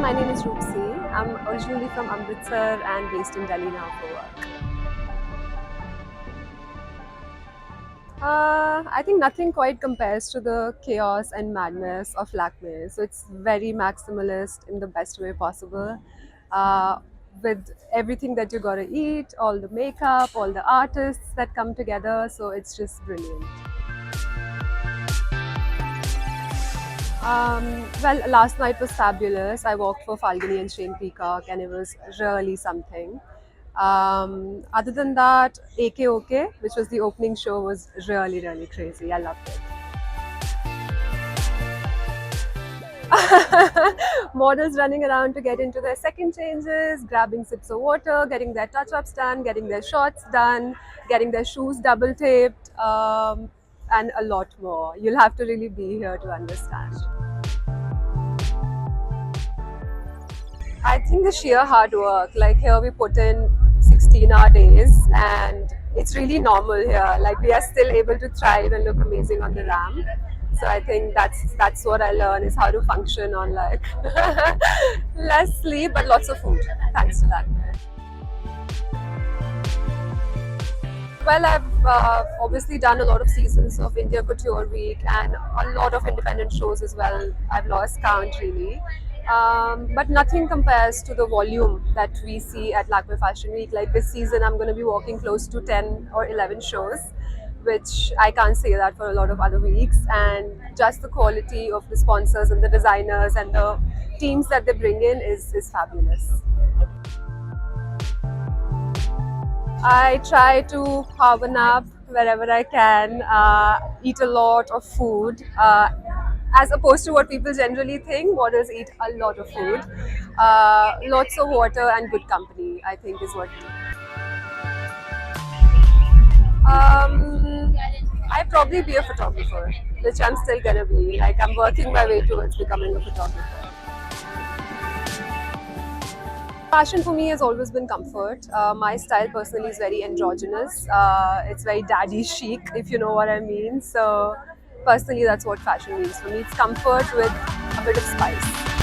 my name is Roopsi. I'm originally from Amritsar and based in Delhi now for work. I think nothing quite compares to the chaos and madness of Lakme. So it's very maximalist in the best way possible. Uh, with everything that you gotta eat, all the makeup, all the artists that come together. So it's just brilliant. Well, last night was fabulous. I walked for Falguni and Shane Peacock, and it was really something. Other than that, AKOK, which was the opening show, was really, really crazy. I loved it. Models running around to get into their second changes, grabbing sips of water, getting their touch ups done, getting their shots done, getting their shoes double taped, and a lot more. You'll have to really be here to understand. I think the sheer hard work, like here we put in 16-hour days and it's really normal here. Like we are still able to thrive and look amazing on the ramp. So I think that's what I learn is how to function on like less sleep but lots of food. Thanks to that. Well, I've obviously done a lot of seasons of India Couture Week and a lot of independent shows as well. I've lost count really. But nothing compares to the volume that we see at Lakme Fashion Week. Like this season, I'm going to be walking close to 10 or 11 shows, which I can't say that for a lot of other weeks. And just the quality of the sponsors and the designers and the teams that they bring in is fabulous. I try to have a nap wherever I can, eat a lot of food. As opposed to what people generally think, models eat a lot of food. Lots of water and good company, I think, is what. I'd probably be a photographer, which I'm still gonna be. Like, I'm working my way towards becoming a photographer. Fashion for me has always been comfort. My style personally is very androgynous. It's very daddy chic, if you know what I mean. So, personally, that's what fashion means for me. It's comfort with a bit of spice.